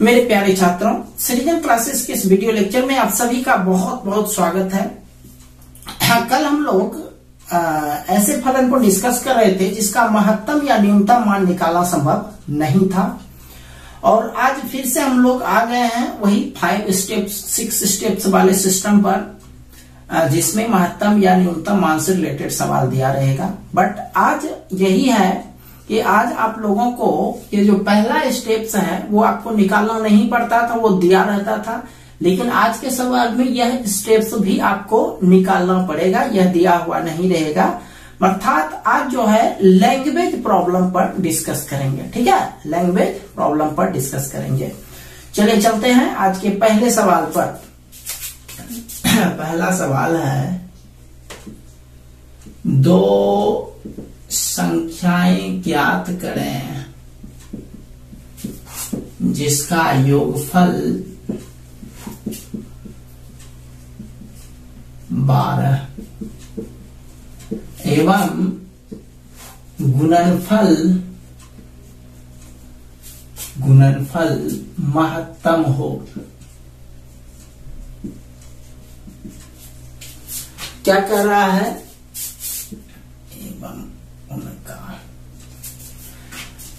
मेरे प्यारे छात्रों, सृजन क्लासेस के इस वीडियो लेक्चर में आप सभी का बहुत बहुत स्वागत है। कल हम लोग ऐसे फलन को डिस्कस कर रहे थे जिसका महत्तम या न्यूनतम मान निकालना संभव नहीं था, और आज फिर से हम लोग आ गए हैं वही 5 स्टेप्स 6 स्टेप्स वाले सिस्टम पर, जिसमें महत्तम या न्यूनतम मान से रिलेटेड सवाल दिया रहेगा। बट आज यही है कि आज आप लोगों को ये जो पहला स्टेप्स है वो आपको निकालना नहीं पड़ता था, वो दिया रहता था, लेकिन आज के सवाल में यह स्टेप्स भी आपको निकालना पड़ेगा, यह दिया हुआ नहीं रहेगा। अर्थात आज जो है लैंग्वेज प्रॉब्लम पर डिस्कस करेंगे, ठीक है, लैंग्वेज प्रॉब्लम पर डिस्कस करेंगे। चलिए चलते हैं आज के पहले सवाल पर। पहला सवाल है, दो संख्याएं ज्ञात करें जिसका योगफल 12 एवं गुणनफल महत्तम हो। क्या कह रहा है? एवं उनका।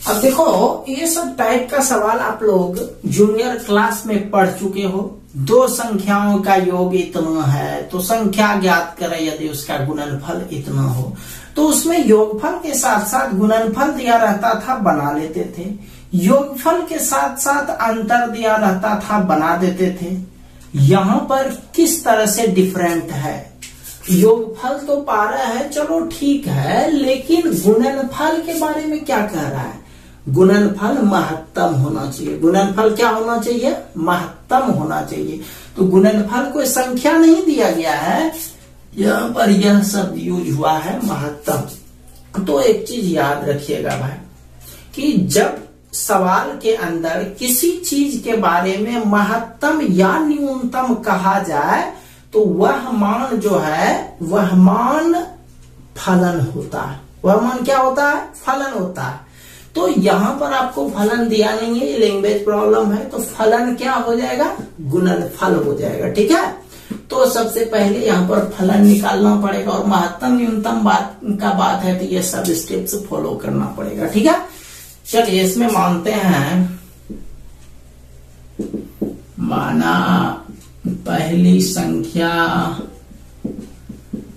अब देखो, ये सब टाइप का सवाल आप लोग जूनियर क्लास में पढ़ चुके हो। दो संख्याओं का योग इतना है तो संख्या ज्ञात करें यदि उसका गुणनफल इतना हो, तो उसमें योगफल के साथ साथ गुणनफल दिया रहता था, बना लेते थे। योगफल के साथ साथ अंतर दिया रहता था, बना देते थे। यहां पर किस तरह से डिफरेंट है? योगफल तो 12 है, चलो ठीक है, लेकिन गुणनफल के बारे में क्या कह रहा है? गुणनफल महत्तम होना चाहिए। गुणनफल क्या होना चाहिए? महत्तम होना चाहिए। तो गुणनफल कोई संख्या नहीं दिया गया है, यहाँ पर यह शब्द यूज हुआ है महत्तम। तो एक चीज याद रखिएगा भाई, कि जब सवाल के अंदर किसी चीज के बारे में महत्तम या न्यूनतम कहा जाए तो वह मान जो है वह मान फलन होता है। वह मान क्या होता है? फलन होता है। तो यहां पर आपको फलन दिया नहीं है, ये लैंग्वेज प्रॉब्लम है, तो फलन क्या हो जाएगा? गुणनफल हो जाएगा, ठीक है। तो सबसे पहले यहाँ पर फलन निकालना पड़ेगा, और महत्तम न्यूनतम बात है तो ये सब स्टेप्स फॉलो करना पड़ेगा, ठीक है। चलिए इसमें मानते हैं, माना पहली संख्या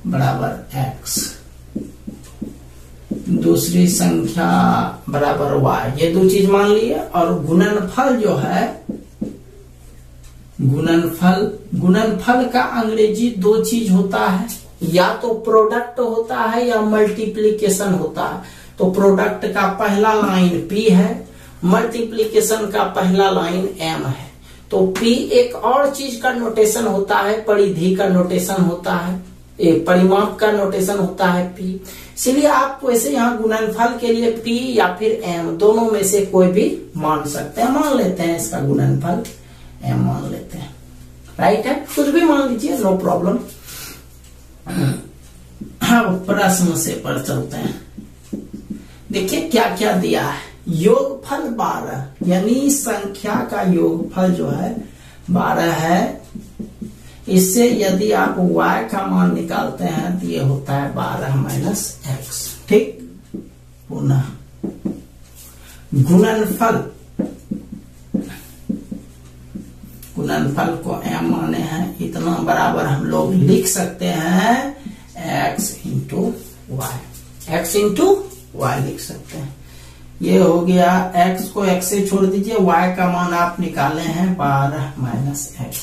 बराबर x, दूसरी संख्या बराबर y, ये दो चीज मान लिए। और गुणनफल जो है, गुणनफल का अंग्रेजी दो चीज होता है, या तो प्रोडक्ट होता है या मल्टीप्लीकेशन होता है। तो प्रोडक्ट का पहला लाइन p है, मल्टीप्लीकेशन का पहला लाइन m है। तो p एक और चीज का नोटेशन होता है, परिधि का नोटेशन होता है, परिमाप का नोटेशन होता है p। इसलिए आप वैसे यहाँ गुणनफल के लिए p या फिर m दोनों में से कोई भी मान सकते हैं। मान लेते हैं इसका गुणनफल m मान लेते हैं, राइट है, कुछ भी मान लीजिए, नो प्रॉब्लम। अब प्रश्न से पर चलते हैं। देखिए क्या क्या दिया है। योगफल 12, यानी संख्या का योगफल जो है 12 है। इससे यदि आप y का मान निकालते हैं तो ये होता है 12 माइनस x, ठीक। पुनः गुणनफल को m माने हैं, इतना बराबर हम लोग लिख सकते हैं x इंटू y लिख सकते हैं। ये हो गया, x को x से छोड़ दीजिए, y का मान आप निकाले हैं 12 माइनस x,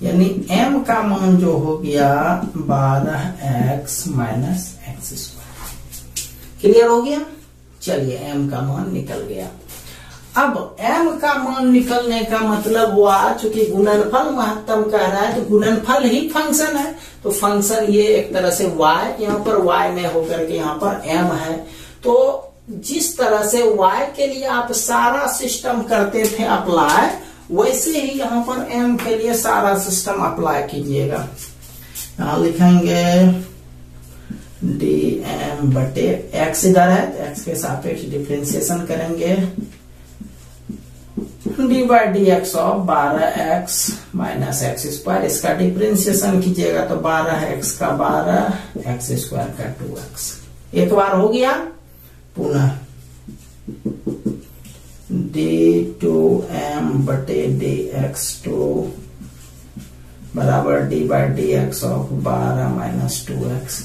यानी m का मान जो हो गया 12x minus x square. Clear हो गया? चलिए m का मान निकल गया। अब m का मान निकलने का मतलब हुआ, चूंकि गुणनफल महत्तम कह रहा है तो गुणनफल ही फंक्शन है, तो फंक्शन ये एक तरह से y, यहाँ पर y में होकर के यहाँ पर m है। तो जिस तरह से y के लिए आप सारा सिस्टम करते थे अप्लाई, वैसे ही यहाँ पर m के लिए सारा सिस्टम अप्लाई कीजिएगा। यहाँ लिखेंगे dm बटे x इधर है तो x के सापेक्ष डिफरेंशिएशन करेंगे, D by D x of 12x minus x square, इसका डिफ्रेंसिएशन कीजिएगा तो 12x का 12 एक्स स्क्वायर का 2x। एक बार हो गया, पुनः d2m बटे dx2 बराबर D by D x of 12 minus 2x।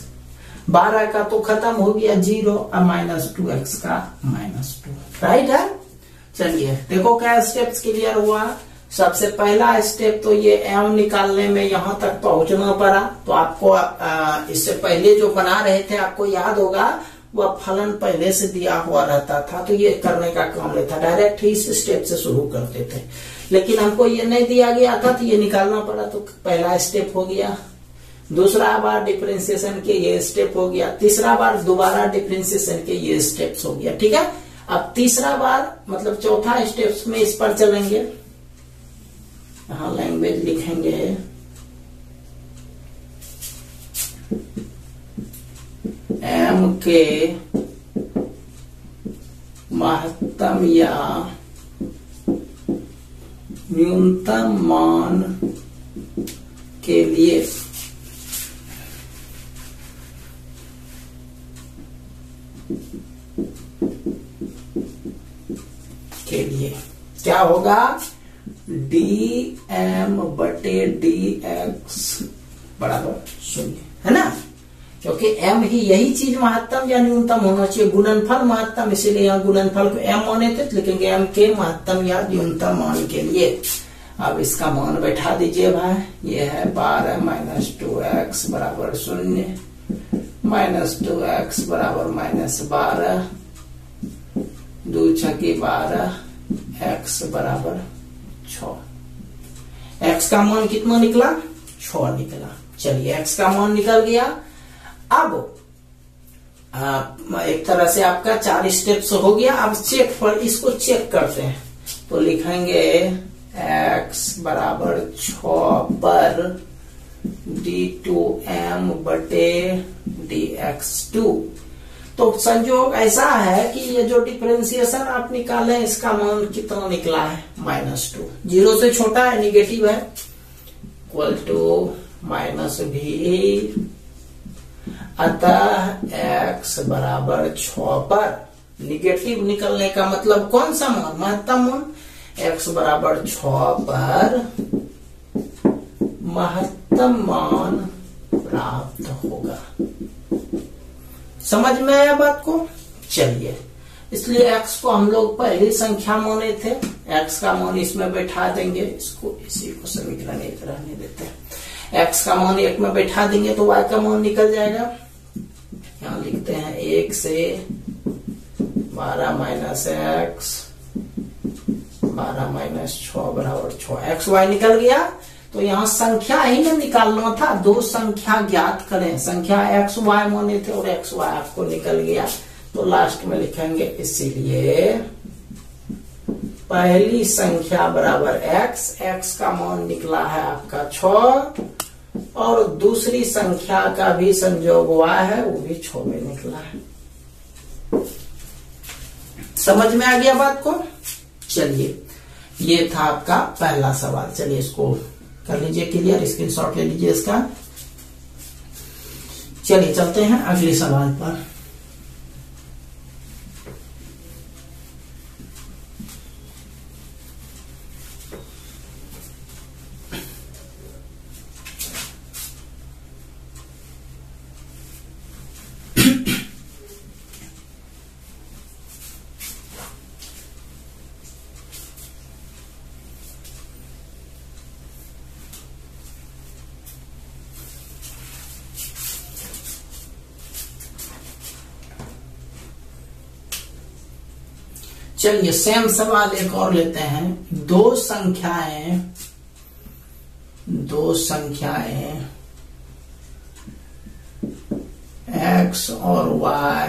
12 का तो खत्म हो गया 0 और माइनस 2x का -2, राइट है। चलिए देखो क्या स्टेप्स क्लियर हुआ। सबसे पहला स्टेप तो ये m निकालने में यहां तक पहुंचना पड़ा, तो आपको इससे पहले जो बना रहे थे आपको याद होगा वह फलन पहले से दिया हुआ रहता था, तो ये करने का काम नहीं था, डायरेक्ट ही इस स्टेप से शुरू करते थे। लेकिन हमको ये नहीं दिया गया था तो ये निकालना पड़ा, तो पहला स्टेप हो गया। दूसरा बार डिफरेंशिएशन के ये स्टेप हो गया, तीसरा बार दोबारा डिफरेंशिएशन के ये स्टेप्स हो गया, ठीक है। अब तीसरा बार मतलब चौथा स्टेप्स में इस पर चलेंगे। यहां लैंग्वेज लिखेंगे m के महत्तम या न्यूनतम मान के लिए क्या होगा, dm बटे dx बराबर 0, है ना। क्योंकि m ही यही चीज महत्तम या न्यूनतम होना चाहिए, गुणनफल महत्तम, इसीलिए यहाँ गुणनफल को m माने थे, तो लिखेंगे m के महत्तम या न्यूनतम मान के लिए। अब इसका मान बैठा दीजिए भाई, ये है 12 माइनस 2x बराबर 0, माइनस 2x बराबर -12, 2 छकी 12, x बराबर 6। x का मान कितना निकला, 6 निकला। चलिए x का मान निकल गया। अब एक तरह से आपका 4 स्टेप्स हो गया। अब चेक पर इसको चेक करते हैं, तो लिखेंगे x बराबर 6 पर d2m बटे dx2। तो संयोग ऐसा है कि ये जो डिफरेंशिएशन आप निकाले इसका मान कितना निकला है, -2, 0 से छोटा है, निगेटिव है, इक्वल टू -v। अतः x बराबर 6 पर निगेटिव निकलने का मतलब कौन सा मान, महत्तम मान। x बराबर 6 पर महत्तम मान प्राप्त होगा। समझ में आया बात को। चलिए, इसलिए x को हम लोग पहली संख्या माने थे, x का मान इसमें बैठा देंगे, इसको इसी को समीकरण एक रहने देते हैं। x का मान 1 में बैठा देंगे तो y का मान निकल जाएगा। यहाँ लिखते हैं 1 से 12 माइनस x, 12 माइनस 6 बराबर 6, एक्स वाई निकल गया। तो यहाँ संख्या ही ना निकालना था, 2 संख्या ज्ञात करें, संख्या एक्स वाई माने थे और एक्स वाई आपको निकल गया, तो लास्ट में लिखेंगे इसीलिए पहली संख्या बराबर x, x का मान निकला है आपका 6 और दूसरी संख्या का भी संयोग y है, वो भी 6 में निकला है। समझ में आ गया बात को। चलिए, ये था आपका पहला सवाल। चलिए इसको कर लीजिए क्लियर, स्क्रीनशॉट ले लीजिए इसका। चलिए चलते हैं अगले सवाल पर। चलिए सेम सवाल एक और लेते हैं। दो संख्याएं x और y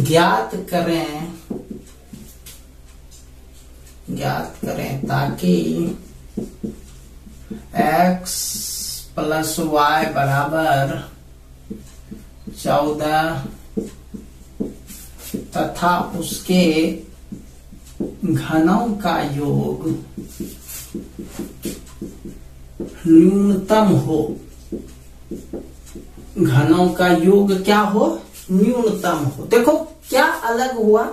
ज्ञात करें ताकि x प्लस y बराबर 14 तथा उसके घनों का योग न्यूनतम हो, घनों का योग क्या हो, न्यूनतम हो। देखो क्या अलग हुआ,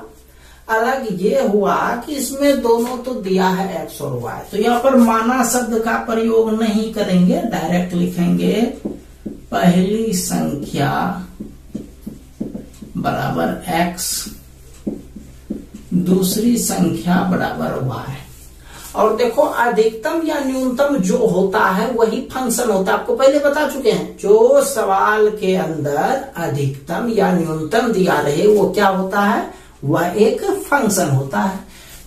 अलग ये हुआ कि इसमें दोनों तो दिया है x और y, तो यहाँ पर माना शब्द का प्रयोग नहीं करेंगे, डायरेक्ट लिखेंगे पहली संख्या बराबर x, दूसरी संख्या बराबर y। और देखो अधिकतम या न्यूनतम जो होता है वही फंक्शन होता है, आपको पहले बता चुके हैं। जो सवाल के अंदर अधिकतम या न्यूनतम दिया रहे वो क्या होता है, वह एक फंक्शन होता है।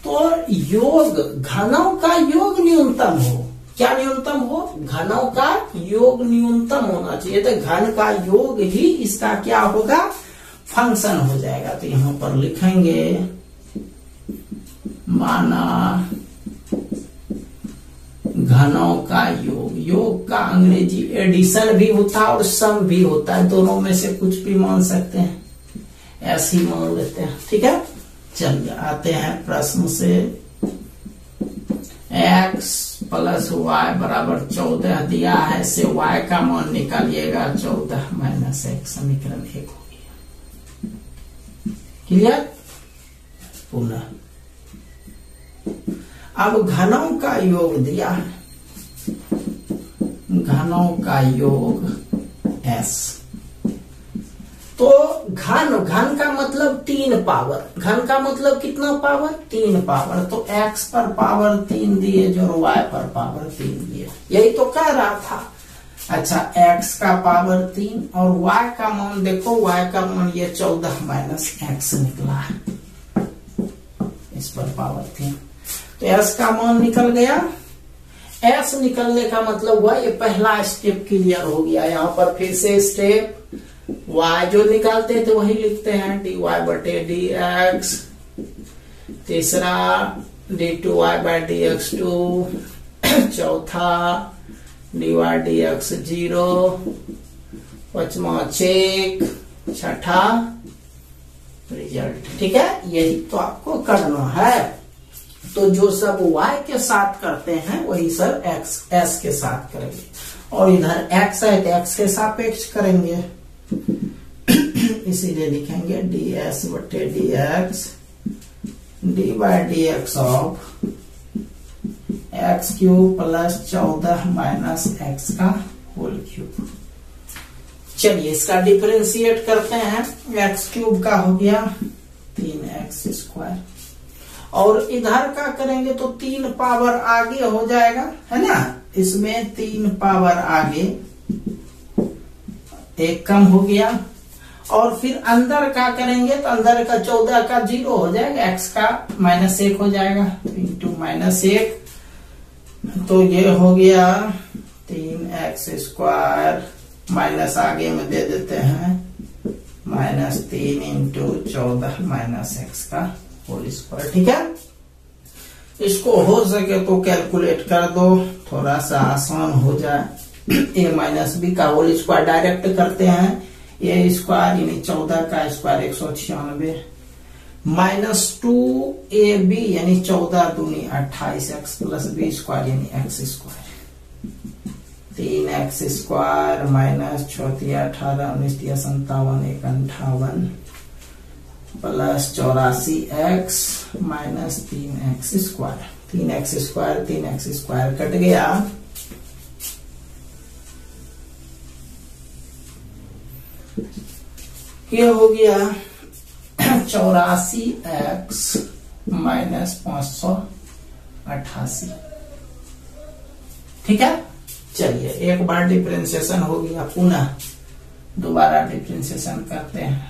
तो योग घनों का योग न्यूनतम हो, क्या न्यूनतम हो, घनों का योग न्यूनतम होना चाहिए। तो घन का योग ही इसका क्या होगा, फंक्शन हो जाएगा। तो यहां पर लिखेंगे माना घनों का योग, योग का अंग्रेजी एडिशन भी होता है और सम भी होता है, दोनों में से कुछ भी मान सकते हैं, ऐसे ही मान लेते हैं। ठीक है, चलिए आते हैं प्रश्न से। x प्लस वाई बराबर 14 दिया है, से y का मान निकालिएगा 14 माइनस x, समीकरण 1 हो गया। क्लियर। पुनः अब घनों का योग दिया है, घनों का योग s, तो घन, घन का मतलब 3 पावर, घन का मतलब कितना पावर, 3 पावर। तो x पर पावर 3 दिए जो y पर पावर 3 दिए, यही तो कह रहा था। अच्छा, x का पावर 3 और y का मान देखो, y का मान ये 14 माइनस x निकला है, इस पर पावर 3, तो s का मान निकल गया। s निकलने का मतलब हुआ ये पहला स्टेप क्लियर हो गया। यहाँ पर फिर से स्टेप y जो निकालते थे वही लिखते हैं, dy बटे dx, तीसरा d2y बाय dx2, चौथा dy dx 0, पांचवा चेक, छठा रिजल्ट। ठीक है, यही तो आपको करना है। तो जो सब y के साथ करते हैं वही सब s के साथ करेंगे, और इधर x है तो x के सापेक्ष करेंगे, इसीलिए लिखेंगे ds बटे dx dy dx of x cube plus 14 minus x का होल क्यूब। चलिए इसका डिफरेंशिएट करते हैं। x क्यूब का हो गया 3x स्क्वायर, और इधर का करेंगे तो 3 पावर आगे हो जाएगा, है ना, इसमें 3 पावर आगे, एक कम हो गया। और फिर अंदर का करेंगे तो अंदर का 14 का 0 हो जाएगा, x का -1 हो जाएगा, तो इंटू -1, तो ये हो गया 3x स्क्वायर, माइनस आगे में दे देते हैं, -3 इंटू 14 माइनस x का होल स्क्वायर। ठीक है, इसको हो सके तो कैलकुलेट कर दो, थोड़ा सा आसान हो जाए। a माइनस बी का होल स्क्वायर डायरेक्ट करते हैं, a स्क्वायर यानी 14 का स्क्वायर 196, -2ab यानी 14 दूनी 28x प्लस बी स्क्वायर यानी x square, 3x square minus 6 18 19 57 1 58 plus 84x minus 3x square, 3x square 3x square cut गया, ये हो गया 84x माइनस 588। ठीक है, चलिए एक बार डिफरेंशिएशन हो गया, पुनः दोबारा डिफरेंशिएशन करते हैं।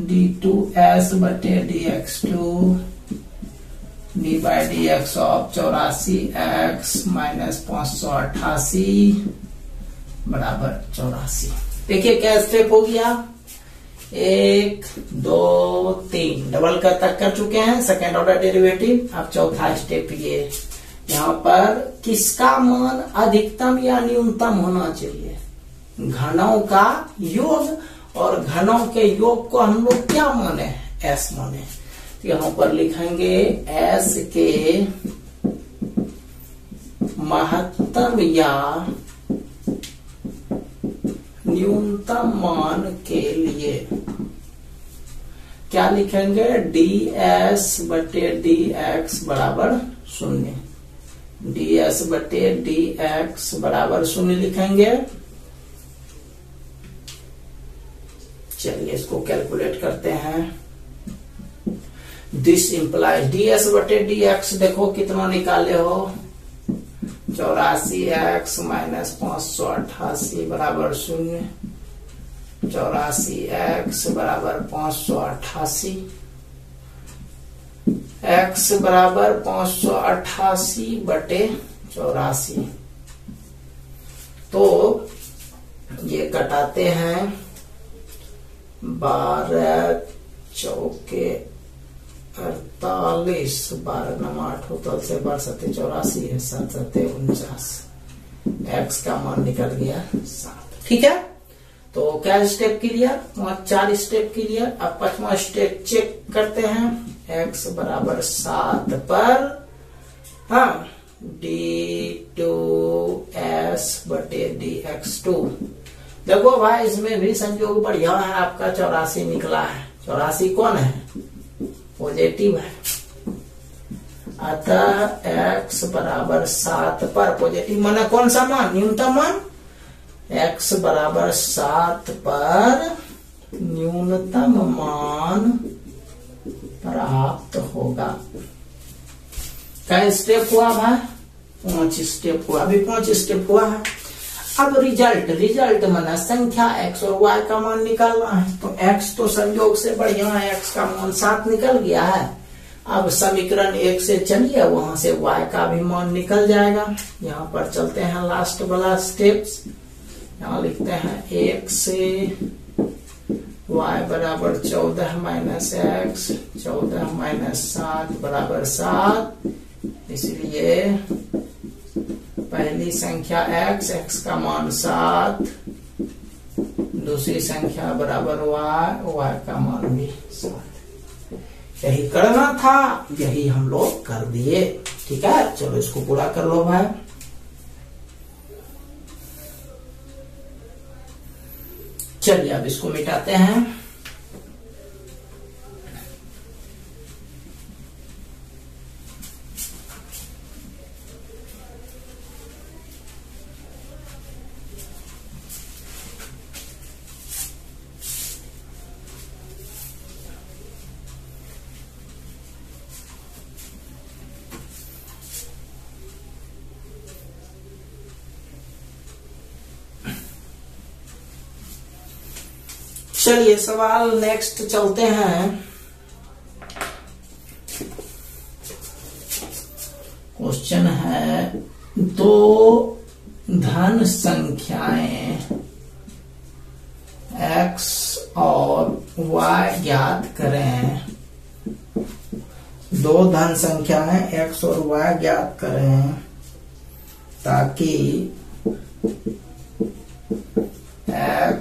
d2s बटे dx2 dy dx of 84x minus 588 बराबर 84। देखिए क्या स्टेप हो गया, 1 2 3 डबल का तक कर चुके हैं, सेकेंड ऑर्डर डेरिवेटिव। अब चौथा स्टेप ये, यहाँ पर किसका मान अधिकतम या न्यूनतम होना चाहिए, घनों का योग, और घनों के योग को हम लोग क्या माने, s माने। यहां पर लिखेंगे s के महत्तम या न्यूनतम मान के लिए क्या लिखेंगे, ds बटे dx बराबर 0, ds बटे dx बराबर 0 लिखेंगे। चलिए इसको कैलकुलेट करते हैं। दिस इंप्लाइज ds बटे dx देखो कितना निकाले हो, 84x माइनस 588 बराबर 0, 84x बराबर 588, x बराबर 588 बटे 84। तो ये कटाते हैं, 12 चौके 48, 12 नमा 8 होता से 12 सत्ते 84 है, 7 सत्ते 49, x का मान निकल गया 7। ठीक है, तो क्या स्टेप क्लियर, 4 स्टेप क्लियर। अब 5वां स्टेप चेक करते हैं, x बराबर 7 पर हाँ d2s बटे dx2। देखो भाई इसमें भी संयोग बढ़िया है, आपका 84 निकला है। 84 कौन है, पॉजिटिव है, अतः x बराबर 7 पर पॉजिटिव माना कौन सा मान, न्यूनतम मान, x बराबर 7 पर न्यूनतम मान प्राप्त होगा। क्या स्टेप हुआ भाई, 5 स्टेप हुआ, अभी 5 स्टेप हुआ है। अब रिजल्ट माना संख्या x और y का मान निकालना है। तो x तो संयोग से बढ़िया है, x का मान 7 निकल गया है। अब समीकरण 1 से चलिए, वहां से y का भी मान निकल जाएगा। यहाँ पर चलते हैं लास्ट वाला स्टेप्स, यहाँ लिखते हैं 1 से y बराबर 14 माइनस x, 14 माइनस 7 बराबर 7, इसलिए पहली संख्या x का मान 7, दूसरी संख्या बराबर y का मान भी 7। यही करना था, यही हम लोग कर दिए। ठीक है, चलो इसको पूरा कर लो भाई। चलिए अब इसको मिटाते हैं। चलिए सवाल नेक्स्ट चलते हैं। क्वेश्चन है, दो धन संख्याएं x और y ज्ञात करें। दो धन संख्याएं x और y ज्ञात करें ताकि x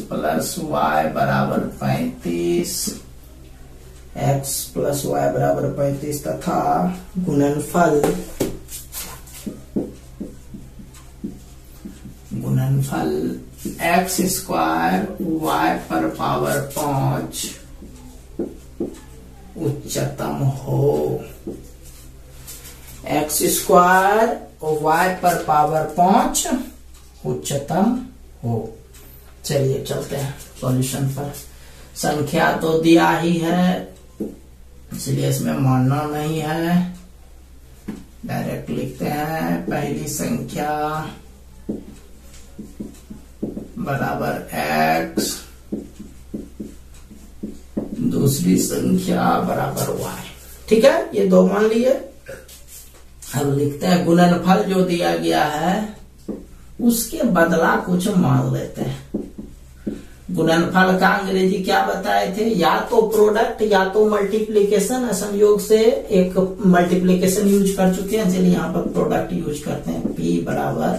प्लस y बराबर 35, x प्लस y बराबर 35 तथा गुणनफल x स्क्वायर y पर पावर 5 उच्चतम हो। x स्क्वायर y पर पावर 5 उच्चतम हो। चलिए चलते हैं सॉल्यूशन पर। संख्या तो दिया ही है, इसलिए इसमें मानना नहीं है, डायरेक्ट लिखते हैं। पहली संख्या बराबर x, दूसरी संख्या बराबर y। ठीक है, ये दो मान लिए। अब लिखते हैं गुणनफल जो दिया गया है उसके बदला कुछ मान लेते हैं। गुणनफल का अंग्रेजी क्या बताए थे, या तो प्रोडक्ट या तो मल्टीप्लीकेशन। संयोग से एक मल्टीप्लीकेशन यूज कर चुके हैं, चलिए यहाँ पर प्रोडक्ट यूज करते हैं। p बराबर,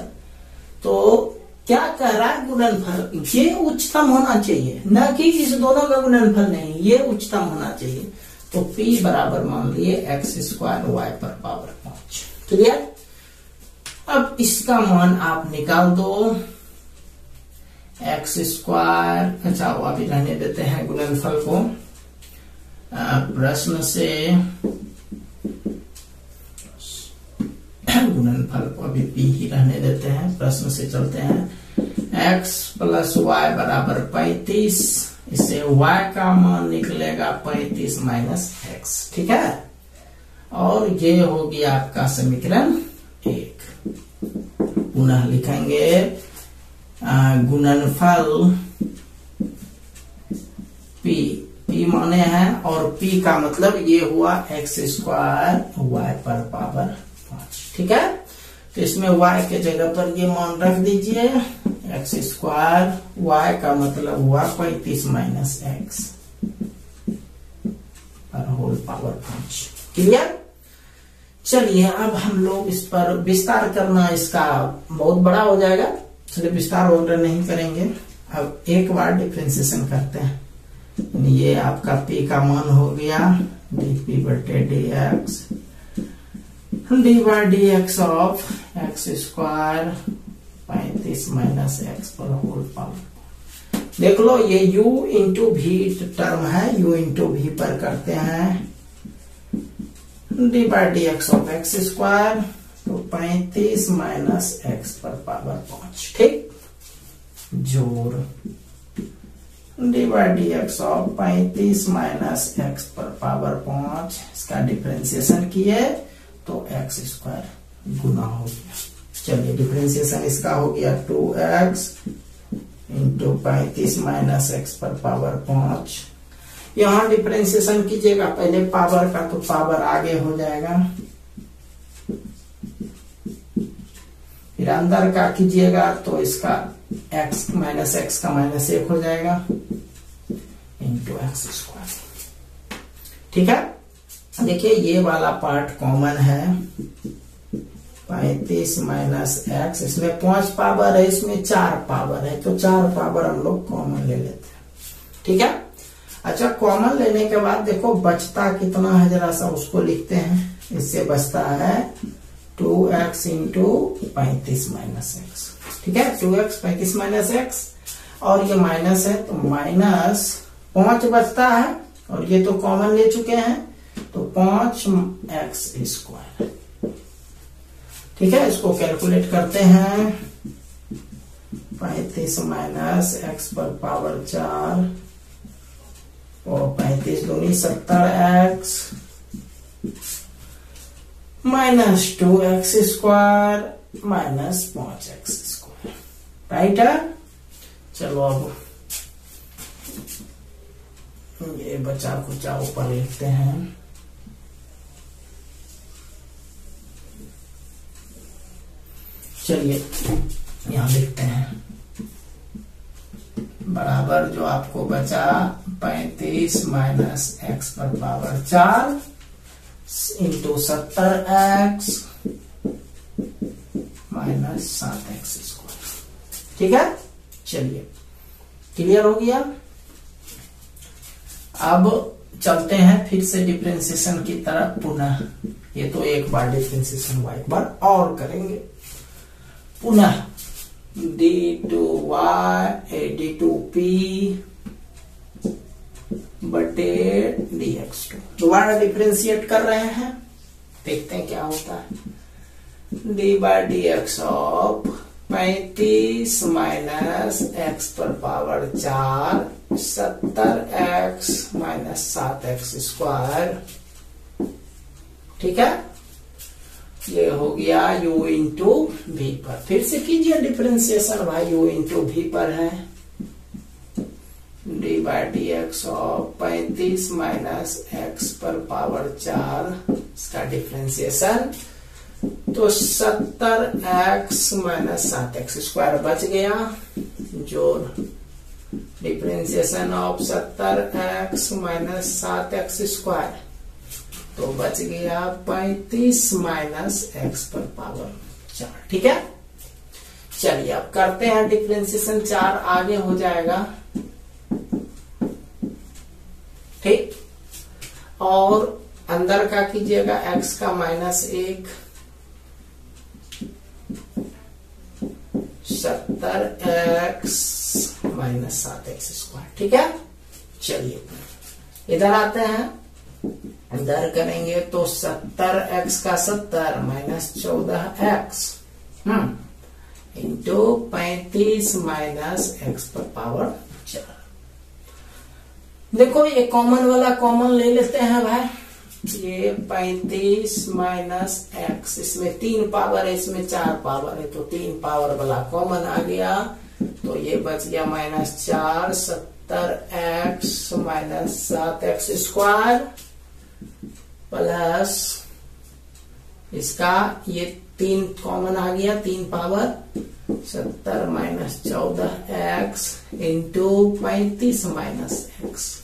तो क्या कह रहा है, गुणनफल ये उच्चतम होना चाहिए, न कि इस दोनों का गुणनफल नहीं, ये उच्चतम होना चाहिए। तो p बराबर मान लिए x स्क्वायर y पर पावर 5। क्लियर। अब इसका मान आप निकाल दो, x स्क्वायर, अच्छा अभी रहने देते हैं गुणनफल को, प्रश्न से गुणनफल को अभी p ही रहने देते हैं, प्रश्न से चलते हैं। x प्लस y बराबर 35, इससे y का मान निकलेगा 35 माइनस x। ठीक है, और ये हो गया आपका समीकरण 1। पुनः लिखेंगे गुणनफल p माने हैं, और p का मतलब ये हुआ x स्क्वायर y पर पावर 5। ठीक है, तो इसमें y के जगह पर ये मान रख दीजिए, x स्क्वायर y का मतलब हुआ 35 माइनस x पर होल पावर 5। क्लियर। चलिए अब हम लोग इस पर विस्तार करना, इसका बहुत बड़ा हो जाएगा, चलिए विस्तार वगैरह नहीं करेंगे। अब एक बार डिफ्रेंसिएशन करते हैं। ये आपका p का मान हो गया dp बटे dx dy dx of x square 35 minus x पर होल पावर। देख लो ये u इंटू v टर्म है, u इंटू v पर करते हैं dy dx of x square, तो 35 माइनस x पर पावर 5। ठीक, जोड़ dy dx of 35 minus x पर पावर 5, इसका डिफरेंशिएशन किए तो x स्क्वायर गुना हो गया। चलिए डिफरेंशिएशन इसका हो गया 2x इंटू 35 माइनस x पर पावर 5। यहां डिफरेंशिएशन कीजिएगा पहले पावर का, तो पावर आगे हो जाएगा, फिर अंदर का कीजिएगा तो इसका x माइनस x का माइनस 1 हो जाएगा इंटू एक्स स्क्वायर। ठीक है, देखिए ये वाला पार्ट कॉमन है, 35 माइनस x, इसमें 5 पावर है, इसमें 4 पावर है, तो 4 पावर हम लोग कॉमन ले लेते हैं। ठीक है, अच्छा कॉमन लेने के बाद देखो बचता कितना है, जरा सा उसको लिखते हैं। इससे बचता है 2x इंटू 35 माइनस एक्स। ठीक है, 2x 35 माइनस एक्स, और ये माइनस है तो माइनस 5 बचता है, और ये तो कॉमन ले चुके हैं, तो 5x स्क्वायर। ठीक है, इसको कैलकुलेट करते हैं, 35 माइनस x पर पावर 4 और 35 दूनी 70x minus 2x square minus 5x square. Right है, चलो अब ये बचा कुचा ऊपर लिखते हैं। चलिए यहां लिखते हैं, बराबर जो आपको बचा 35 माइनस x पर power 4 into 70x minus 7x square. ठीक है, चलिए क्लियर हो गया। अब चलते हैं फिर से डिफरेंशिएशन की तरफ पुनः। ये तो एक बार डिफरेंशिएशन हुआ, एक बार और करेंगे पुनः। d2p बटे dx2 दोबारा डिफरेंशिएट कर रहे हैं, देखते हैं क्या होता है। dy dx of 35 minus x पर power 4 70x minus 7x square. ठीक है, ये हो गया u इंटू v पर। फिर से कीजिए डिफरेंशिएशन भाई, u इंटू v पर है, dy dx of 35 minus x पर पावर 4, इसका डिफरेंशिएशन, तो 70x माइनस 7x स्क्वायर बच गया, जोड़ differentiation of 70x minus 7x square, तो बच गया 35 माइनस x पर पावर 4। ठीक है, चलिए अब करते हैं डिफरेंशिएशन, 4 आगे हो जाएगा। ठीक, और अंदर का कीजिएगा x का -1 70x -7x²। ठीक है, चलिए इधर आते हैं, इधर करेंगे तो 70x का 70 -14x इंटू 35 -x पर पावर 4। देखो ये कॉमन वाला कॉमन ले लेते हैं भाई, ये 35 -x, इसमें 3 पावर है, इसमें 4 पावर है, तो 3 पावर वाला कॉमन आ गया, तो ये बच गया -4 70x -7x² प्लस इसका ये 3 कॉमन आ गया, 3 पावर 70 -14x इंटू 35 -x।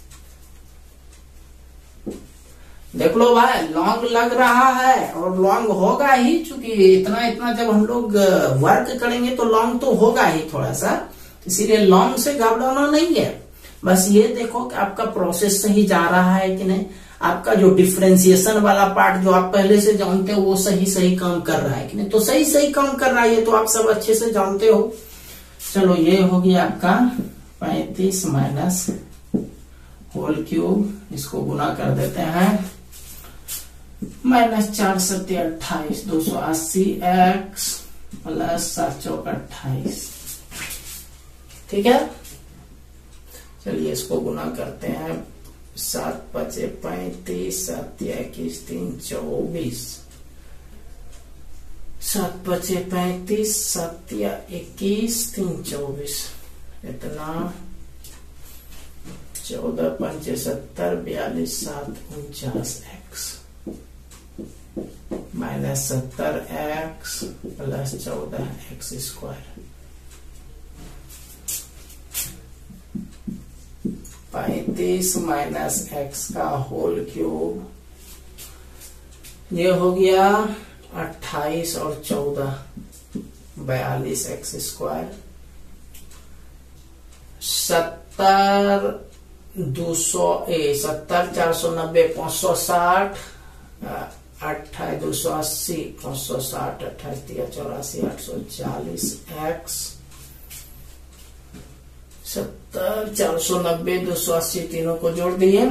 देख लो भाई लॉन्ग लग रहा है और लॉन्ग होगा ही, चूंकि इतना इतना जब हम लोग वर्क करेंगे तो लॉन्ग तो होगा ही थोड़ा सा, इसीलिए लॉन्ग से घबराना नहीं है। बस ये देखो कि आपका प्रोसेस सही जा रहा है कि नहीं, आपका जो डिफरेंशिएशन वाला पार्ट जो आप पहले से जानते हो वो सही काम कर रहा है कि नहीं, तो सही काम कर रहा है, ये तो आप सब अच्छे से जानते हो। चलो ये हो गया आपका 35 माइनस होल क्यूब, इसको गुना कर देते हैं, -4 7 28 280x प्लस 7 4 28। ठीक है, चलिए इसको गुना करते हैं, 7 5 35 7 21 3 24, 7 5 35 7 21 3 24, इतना 14 5 70 42 7 49x -70x plus 14x²। 35 -x का होल क्यूब, ये हो गया 28 और 14 42x², 70 490 560 28 280 560 28 84 840x 70 490 280 तीनों को जोड़ दिए,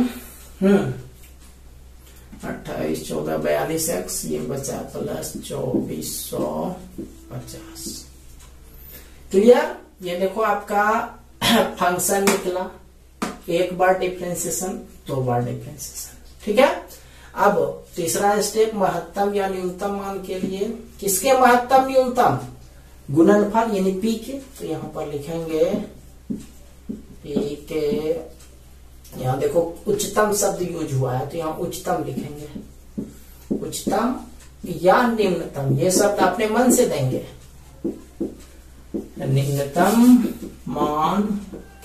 28 14 42x, ये बचा प्लस 2450। क्लियर? ये देखो आपका फंक्शन निकला, एक बार डिफरेंशिएशन, 2 बार डिफरेंशिएशन। ठीक है, अब तीसरा स्टेप महत्तम या न्यूनतम मान के लिए, किसके महत्तम न्यूनतम? गुणनफल यानी पी के, तो यहां पर लिखेंगे पी के, यहां देखो उच्चतम शब्द यूज हुआ है तो यहां उच्चतम लिखेंगे, उच्चतम या निम्नतम, ये शब्द अपने मन से देंगे। निम्नतम मान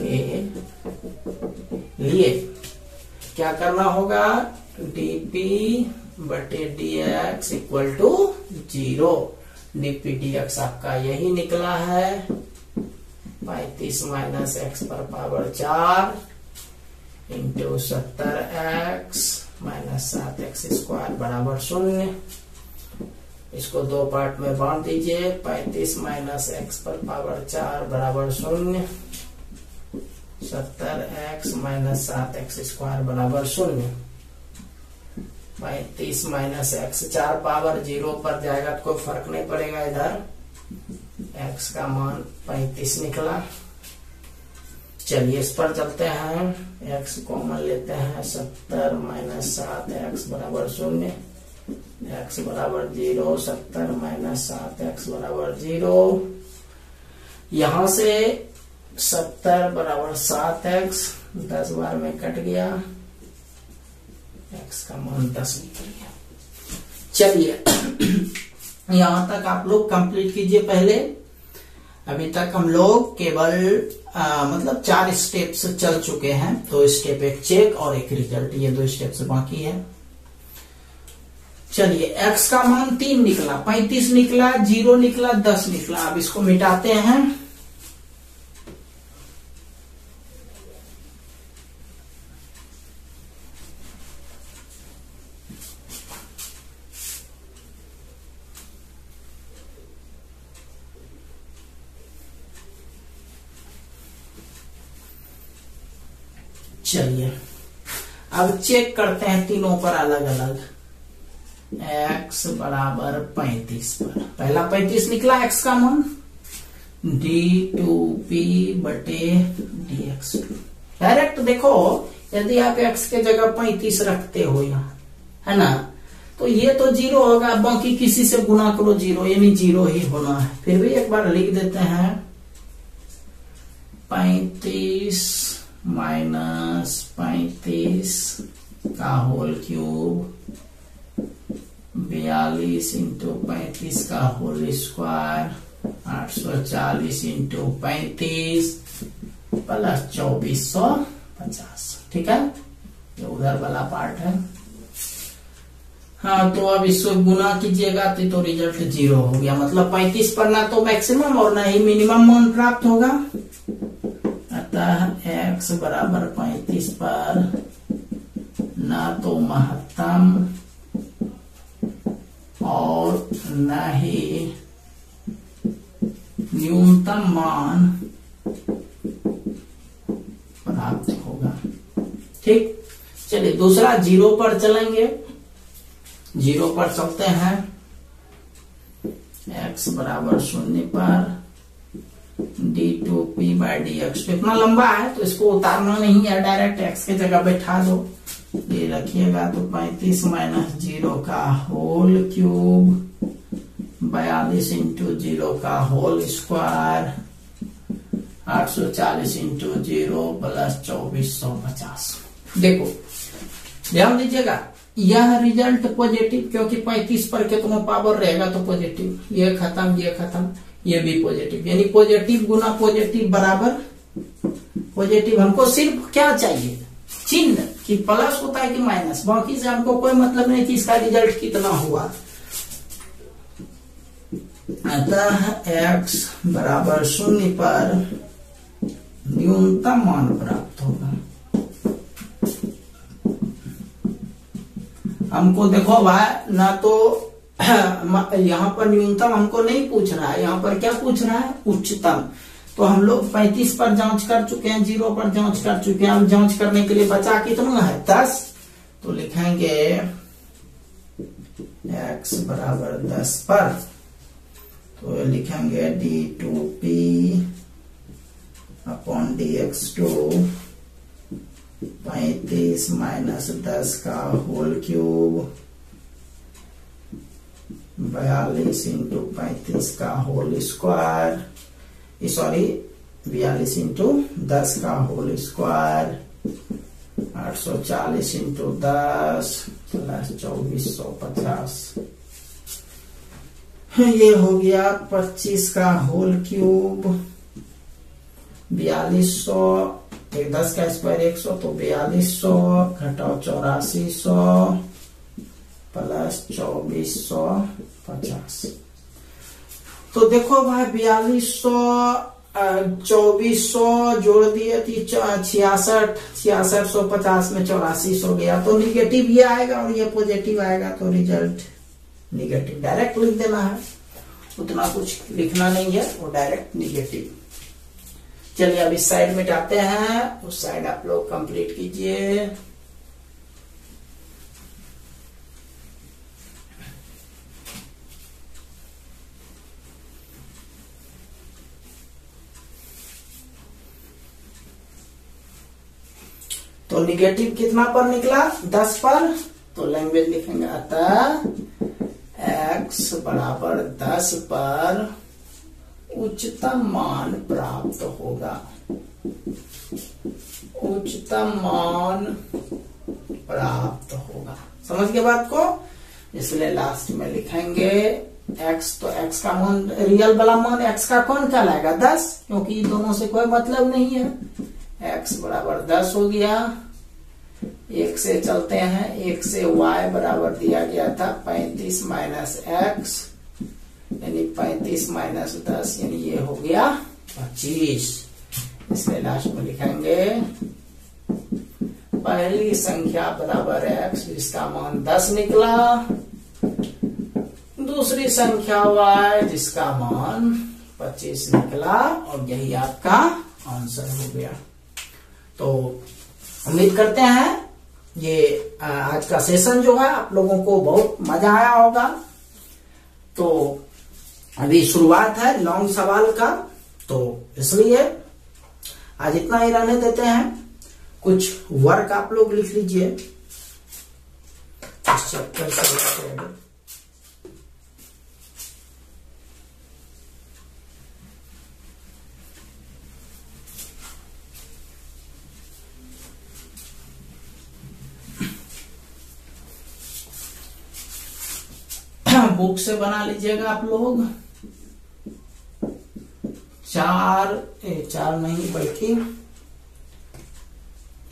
के लिए क्या करना होगा? dp बटे dx equal to 0। dp dx आपका यही निकला है, 35 माइनस x पर power 4 into 70x minus 7x² बराबर 0। इसको 2 पार्ट में बांट दीजिए, 35 माइनस x पर पावर 4 बराबर 0, 70x माइनस 7x² बराबर 0। 35 माइनस x 4 पावर 0 पर जाएगा तो कोई फर्क नहीं पड़ेगा, इधर x का मान 35 निकला। चलिए इस पर चलते हैं, x कॉमन लेते हैं, 70 माइनस 7x बराबर 0, x बराबर 0, 70 माइनस 7x बराबर 0, यहां से 70 बराबर 7x 10 बार में कट गया, x का मान 10 निकल गया। चलिए यहां तक आप लोग कंप्लीट कीजिए। पहले अभी तक हम लोग केवल मतलब 4 स्टेप्स चल चुके हैं, 2 स्टेप, एक चेक और एक रिजल्ट, ये 2 स्टेप्स बाकी है। चलिए x का मान 3 निकला, 35 निकला, 0 निकला, 10 निकला। अब इसको मिटाते हैं, चलिए अब चेक करते हैं तीनों पर अलग अलग। x बराबर 35 पर पहला 35 निकला x का मान d2p बटे dx। डायरेक्ट देखो यदि आप x के जगह 35 रखते हो यहाँ, है ना, तो ये तो 0 होगा, बाकी किसी से गुना करो 0, यानी 0 ही होना है। फिर भी एक बार लिख देते हैं 35 माइनस 35 का होल क्यूब 42 इंटू 35 का होल स्क्वायर 840 इंटू 35 प्लस 2450। ठीक है, ये उधर वाला पार्ट है। हाँ, तो अब इसको गुना कीजिएगा तो रिजल्ट 0 हो गया। मतलब 35 पर ना तो मैक्सिमम और ना ही मिनिमम मान प्राप्त होगा। अतः x बराबर 35 पर ना तो महत्तम और न ही न्यूनतम मान प्राप्त होगा। ठीक, चलिए दूसरा 0 पर चलेंगे। 0 पर चलते हैं। x बराबर 0 पर d2p बाई dx। तो इतना लंबा है तो इसको उतारना नहीं है, डायरेक्ट x के जगह बैठा दो। ये रखिएगा तो 35 माइनस 0 का होल क्यूब 42 इंटू 0 का होल स्क्वायर 840 इंटू 0 प्लस 2450। देखो ध्यान दीजिएगा, यह रिजल्ट पॉजिटिव, क्योंकि 35 पर कितना पावर रहेगा तो पॉजिटिव। ये खत्म, ये भी पॉजिटिव, यानी पॉजिटिव गुना पॉजिटिव बराबर पॉजिटिव। हमको सिर्फ क्या चाहिए, चिन्ह, कि प्लस होता है कि माइनस, बाकी से हमको कोई मतलब नहीं कि इसका रिजल्ट कितना हुआ। अतः x बराबर 0 पर न्यूनतम मान प्राप्त होगा। हमको देखो भाई, ना तो यहाँ पर न्यूनतम हमको नहीं पूछ रहा है, यहाँ पर क्या पूछ रहा है, उच्चतम। तो हम लोग 35 पर जांच कर चुके हैं, 0 पर जांच कर चुके हैं। अब जांच करने के लिए बचा कितना है, 10। तो लिखेंगे x बराबर 10 पर, तो लिखेंगे d2p अपॉन dx2 35 माइनस 10 का होल क्यूब 42 इंटू 35 का होल स्क्वायर, सॉरी 42 इंटू 10 का होल स्क्वायर 840 इंटू 10 प्लस 2450। ये हो गया 25 का होल क्यूब 4200, 10 का स्क्वायर 100, तो 4200 घटाओ 8400 प्लस 2450। तो देखो भाई 4200 2400 जोड़ दिए थी 6650 में 8400 गया, तो निगेटिव ये आएगा और ये पॉजिटिव आएगा, तो रिजल्ट निगेटिव। डायरेक्ट लिख देना है, उतना कुछ लिखना नहीं है, वो डायरेक्ट निगेटिव। चलिए अब इस साइड में जाते हैं, उस साइड आप लोग कंप्लीट कीजिए। तो निगेटिव कितना पर निकला, 10 पर, तो लैंग्वेज लिखेंगे अतः x बराबर 10 पर उच्चतम मान प्राप्त होगा। उच्चतम मान प्राप्त होगा, समझ गए बात को। इसलिए लास्ट में लिखेंगे x, तो x का मान, रियल वाला मान x का कौन कहलाएगा, 10, क्योंकि दोनों से कोई मतलब नहीं है। x बराबर 10 हो गया। एक से चलते हैं, एक से y बराबर दिया गया था 35 माइनस x, यानी 35 माइनस 10, यानी ये हो गया 25। इसलिए लास्ट में लिखेंगे पहली संख्या बराबर x जिसका मान 10 निकला, दूसरी संख्या y जिसका मान 25 निकला, और यही आपका आंसर हो गया। तो उम्मीद करते हैं ये आज का सेशन जो है आप लोगों को बहुत मजा आया होगा। तो अभी शुरुआत है लॉन्ग सवाल का, तो इसलिए आज इतना ही रहने देते हैं। कुछ वर्क आप लोग लिख लीजिए इस चैप्टर से। बुक से बना लीजिएगा आप लोग। 4 नहीं बल्कि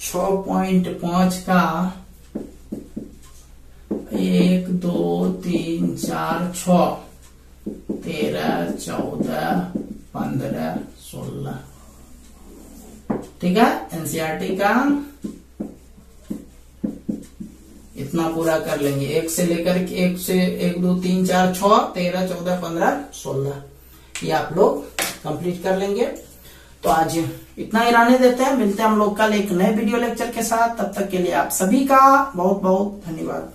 6.5 का 1 2 3 4 6 13 14 15 16 ठीक है। एनसीईआरटी का इतना पूरा कर लेंगे। 1 से लेकर 1 से 1 2 3 4 6 13 14 15 16 ये आप लोग कंप्लीट कर लेंगे। तो आज इतना ही रहने देते हैं। मिलते हैं हम लोग कल एक नए वीडियो लेक्चर के साथ। तब तक के लिए आप सभी का बहुत बहुत धन्यवाद।